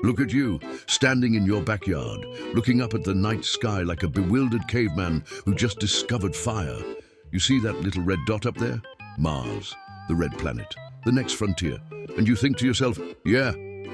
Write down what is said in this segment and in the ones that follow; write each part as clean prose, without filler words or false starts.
Look at you, standing in your backyard, looking up at the night sky like a bewildered caveman who just discovered fire. You see that little red dot up there? Mars, the red planet, the next frontier. And you think to yourself, yeah,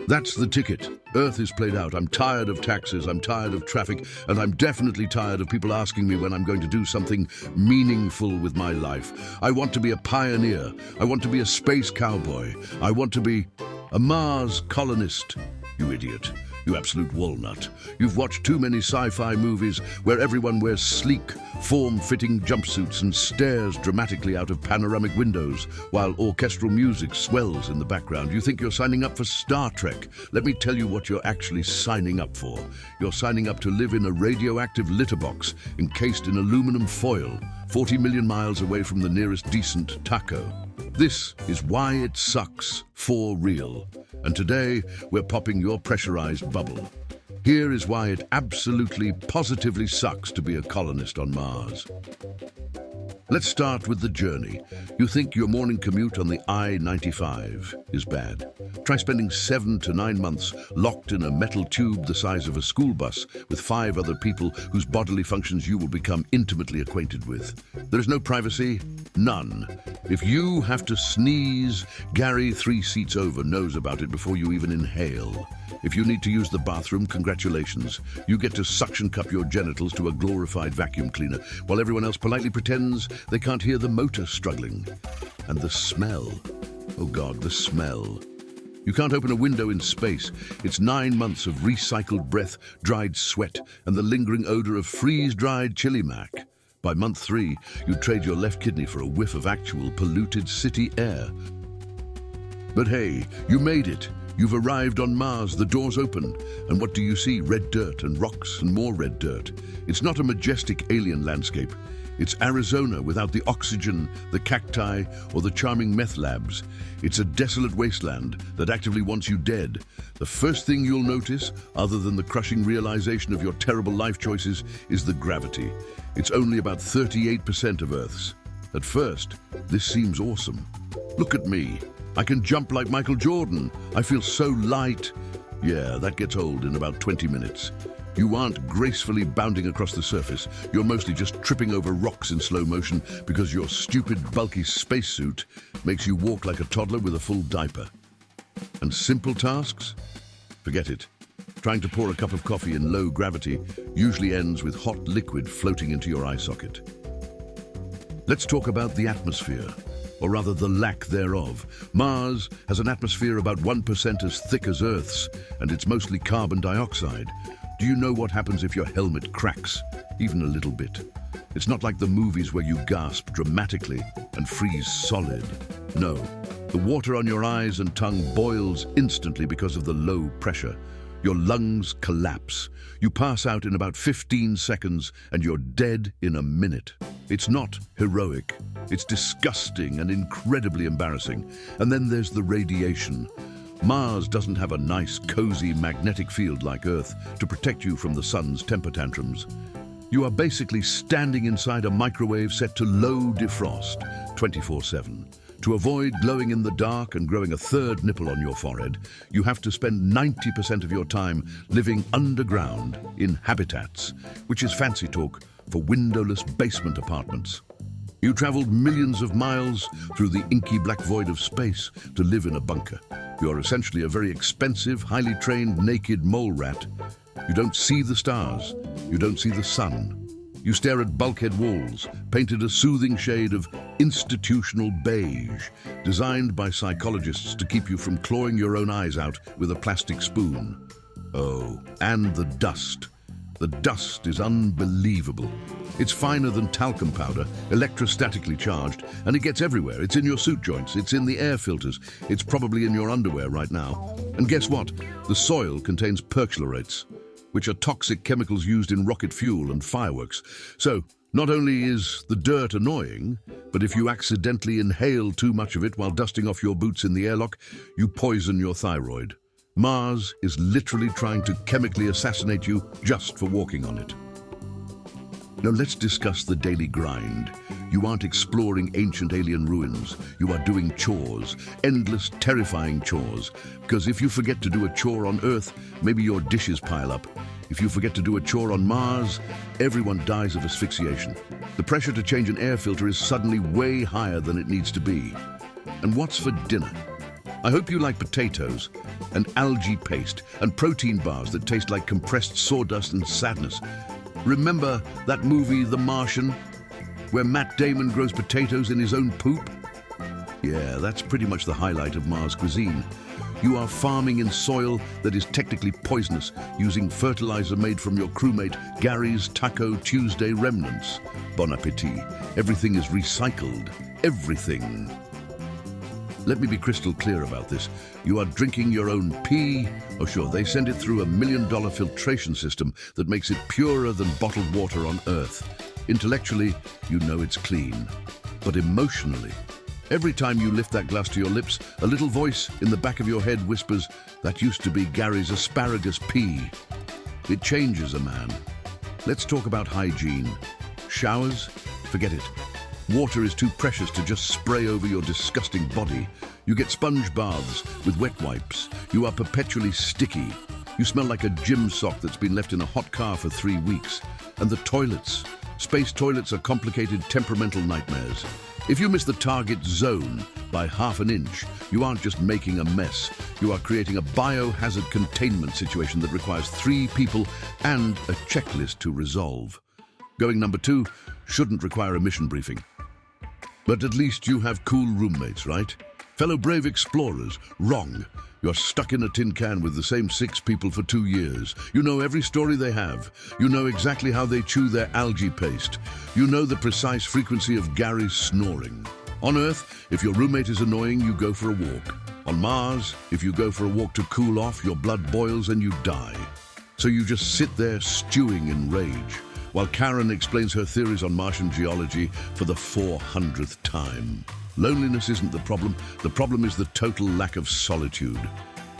that's the ticket. Earth is played out. I'm tired of taxes, I'm tired of traffic, and I'm definitely tired of people asking me when I'm going to do something meaningful with my life. I want to be a pioneer. I want to be a space cowboy. I want to be a Mars colonist. You idiot. You absolute walnut. You've watched too many sci-fi movies where everyone wears sleek, form-fitting jumpsuits and stares dramatically out of panoramic windows while orchestral music swells in the background. You think you're signing up for Star Trek. Let me tell you what you're actually signing up for. You're signing up to live in a radioactive litter box encased in aluminum foil, 40 million miles away from the nearest decent taco. This is why it sucks for real. And today, we're popping your pressurized bubble. Here is why it absolutely, positively sucks to be a colonist on Mars. Let's start with the journey. You think your morning commute on the I-95 is bad. Try spending 7 to 9 months locked in a metal tube the size of a school bus with 5 other people whose bodily functions you will become intimately acquainted with. There is no privacy, none. If you have to sneeze, Gary 3 seats over knows about it before you even inhale. If you need to use the bathroom, congratulations. You get to suction cup your genitals to a glorified vacuum cleaner, while everyone else politely pretends they can't hear the motor struggling. And the smell. Oh God, the smell. You can't open a window in space. It's 9 months of recycled breath, dried sweat, and the lingering odor of freeze-dried chili mac. By month 3, you'd trade your left kidney for a whiff of actual polluted city air. But hey, you made it. You've arrived on Mars, the doors open, and what do you see? Red dirt and rocks and more red dirt. It's not a majestic alien landscape. It's Arizona without the oxygen, the cacti, or the charming meth labs. It's a desolate wasteland that actively wants you dead. The first thing you'll notice, other than the crushing realization of your terrible life choices, is the gravity. It's only about 38% of Earth's. At first, this seems awesome. Look at me. I can jump like Michael Jordan. I feel so light. Yeah, that gets old in about 20 minutes. You aren't gracefully bounding across the surface. You're mostly just tripping over rocks in slow motion because your stupid, bulky spacesuit makes you walk like a toddler with a full diaper. And simple tasks? Forget it. Trying to pour a cup of coffee in low gravity usually ends with hot liquid floating into your eye socket. Let's talk about the atmosphere, or rather the lack thereof. Mars has an atmosphere about 1% as thick as Earth's, and it's mostly carbon dioxide. Do you know what happens if your helmet cracks, even a little bit? It's not like the movies where you gasp dramatically and freeze solid. No, the water on your eyes and tongue boils instantly because of the low pressure. Your lungs collapse. You pass out in about 15 seconds and you're dead in a minute. It's not heroic. It's disgusting and incredibly embarrassing. And then there's the radiation. Mars doesn't have a nice, cozy magnetic field like Earth to protect you from the sun's temper tantrums. You are basically standing inside a microwave set to low defrost, 24/7. To avoid glowing in the dark and growing a third nipple on your forehead, you have to spend 90% of your time living underground in habitats, which is fancy talk for windowless basement apartments. You traveled millions of miles through the inky black void of space to live in a bunker. You are essentially a very expensive, highly trained, naked mole rat. You don't see the stars. You don't see the sun. You stare at bulkhead walls, painted a soothing shade of institutional beige, designed by psychologists to keep you from clawing your own eyes out with a plastic spoon. Oh, and the dust. The dust is unbelievable. It's finer than talcum powder, electrostatically charged, and it gets everywhere. It's in your suit joints, it's in the air filters, it's probably in your underwear right now. And guess what? The soil contains perchlorates, which are toxic chemicals used in rocket fuel and fireworks. So, not only is the dirt annoying, but if you accidentally inhale too much of it while dusting off your boots in the airlock, you poison your thyroid. Mars is literally trying to chemically assassinate you just for walking on it. Now let's discuss the daily grind. You aren't exploring ancient alien ruins. You are doing chores, endless, terrifying chores. Because if you forget to do a chore on Earth, maybe your dishes pile up. If you forget to do a chore on Mars, everyone dies of asphyxiation. The pressure to change an air filter is suddenly way higher than it needs to be. And what's for dinner? I hope you like potatoes and algae paste and protein bars that taste like compressed sawdust and sadness. Remember that movie, The Martian, where Matt Damon grows potatoes in his own poop? Yeah, that's pretty much the highlight of Mars cuisine. You are farming in soil that is technically poisonous, using fertilizer made from your crewmate Gary's Taco Tuesday remnants. Bon appetit. Everything is recycled. Everything. Let me be crystal clear about this. You are drinking your own pee. Oh sure, they send it through $1 million filtration system that makes it purer than bottled water on Earth. Intellectually, you know it's clean. But emotionally, every time you lift that glass to your lips, a little voice in the back of your head whispers, "That used to be Gary's asparagus pee." It changes a man. Let's talk about hygiene. Showers? Forget it. Water is too precious to just spray over your disgusting body. You get sponge baths with wet wipes. You are perpetually sticky. You smell like a gym sock that's been left in a hot car for 3 weeks. And the toilets. Space toilets are complicated, temperamental nightmares. If you miss the target zone by ½ an inch, you aren't just making a mess. You are creating a biohazard containment situation that requires 3 people and a checklist to resolve. Going number 2 shouldn't require a mission briefing. But at least you have cool roommates, right? Fellow brave explorers, wrong. You're stuck in a tin can with the same 6 people for 2 years. You know every story they have. You know exactly how they chew their algae paste. You know the precise frequency of Gary's snoring. On Earth, if your roommate is annoying, you go for a walk. On Mars, if you go for a walk to cool off, your blood boils and you die. So you just sit there stewing in rage, while Karen explains her theories on Martian geology for the 400th time. Loneliness isn't the problem is the total lack of solitude.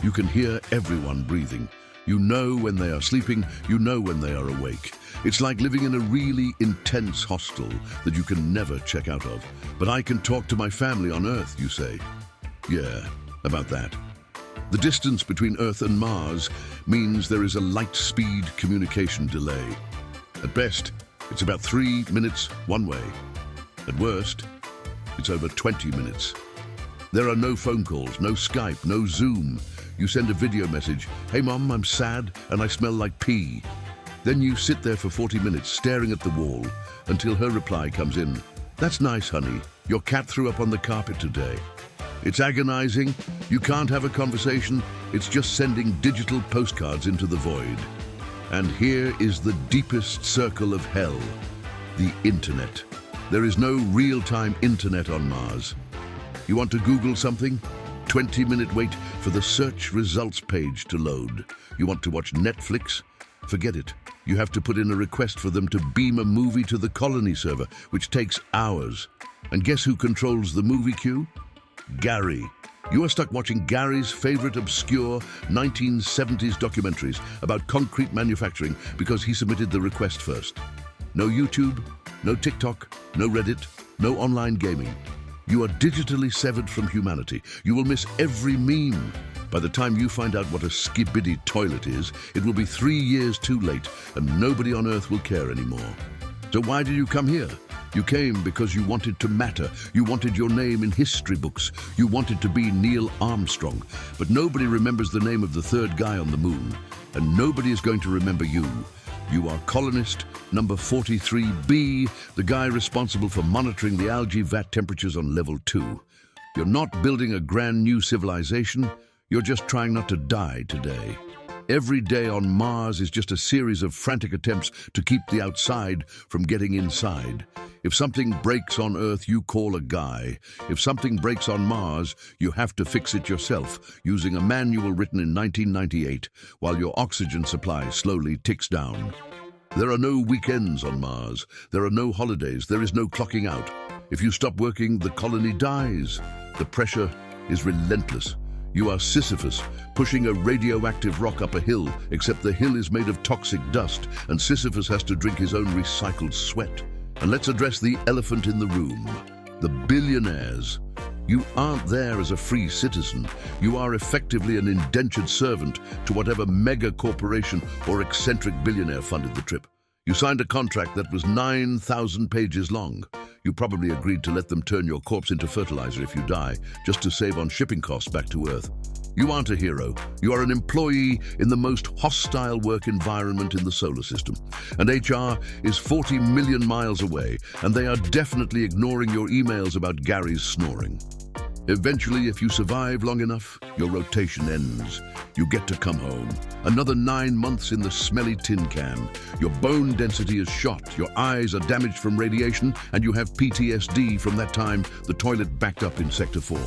You can hear everyone breathing. You know when they are sleeping, you know when they are awake. It's like living in a really intense hostel that you can never check out of. But I can talk to my family on Earth, you say. Yeah, about that. The distance between Earth and Mars means there is a light-speed communication delay. At best, it's about 3 minutes one way. At worst, it's over 20 minutes. There are no phone calls, no Skype, no Zoom. You send a video message, "Hey Mom, I'm sad and I smell like pee." Then you sit there for 40 minutes staring at the wall until her reply comes in. "That's nice, honey. Your cat threw up on the carpet today." It's agonizing. You can't have a conversation. It's just sending digital postcards into the void. And here is the deepest circle of hell, the internet. There is no real-time internet on Mars. You want to Google something? 20-minute wait for the search results page to load. You want to watch Netflix? Forget it. You have to put in a request for them to beam a movie to the Colony server, which takes hours. And guess who controls the movie queue? Gary. You are stuck watching Gary's favorite obscure 1970s documentaries about concrete manufacturing because he submitted the request first. No YouTube, no TikTok, no Reddit, no online gaming. You are digitally severed from humanity. You will miss every meme. By the time you find out what a skibidi toilet is, it will be 3 years too late and nobody on Earth will care anymore. So why did you come here? You came because you wanted to matter. You wanted your name in history books. You wanted to be Neil Armstrong. But nobody remembers the name of the 3rd guy on the moon. And nobody is going to remember you. You are colonist number 43B, the guy responsible for monitoring the algae vat temperatures on level 2. You're not building a grand new civilization. You're just trying not to die today. Every day on Mars is just a series of frantic attempts to keep the outside from getting inside. If something breaks on Earth, you call a guy. If something breaks on Mars, you have to fix it yourself, using a manual written in 1998, while your oxygen supply slowly ticks down. There are no weekends on Mars. There are no holidays. There is no clocking out. If you stop working, the colony dies. The pressure is relentless. You are Sisyphus, pushing a radioactive rock up a hill, except the hill is made of toxic dust, and Sisyphus has to drink his own recycled sweat. And let's address the elephant in the room, the billionaires. You aren't there as a free citizen. You are effectively an indentured servant to whatever mega corporation or eccentric billionaire funded the trip. You signed a contract that was 9,000 pages long. You probably agreed to let them turn your corpse into fertilizer if you die, just to save on shipping costs back to Earth. You aren't a hero. You are an employee in the most hostile work environment in the solar system. And HR is 40 million miles away, and they are definitely ignoring your emails about Gary's snoring. Eventually, if you survive long enough, your rotation ends. You get to come home. Another 9 months in the smelly tin can. Your bone density is shot, your eyes are damaged from radiation, and you have PTSD from that time the toilet backed up in Sector 4.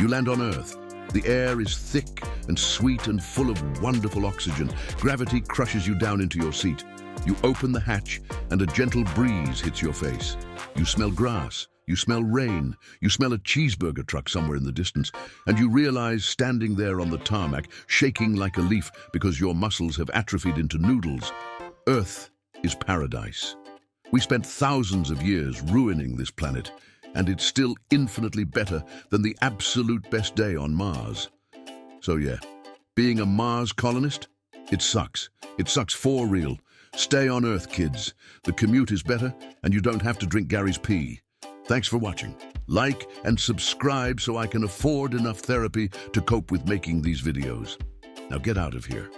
You land on Earth. The air is thick and sweet and full of wonderful oxygen. Gravity crushes you down into your seat. You open the hatch, and a gentle breeze hits your face. You smell grass. You smell rain, you smell a cheeseburger truck somewhere in the distance, and you realize standing there on the tarmac, shaking like a leaf because your muscles have atrophied into noodles. Earth is paradise. We spent thousands of years ruining this planet, and it's still infinitely better than the absolute best day on Mars. So yeah, being a Mars colonist, it sucks. It sucks for real. Stay on Earth, kids. The commute is better, and you don't have to drink Gary's pee. Thanks for watching. Like and subscribe so I can afford enough therapy to cope with making these videos. Now get out of here.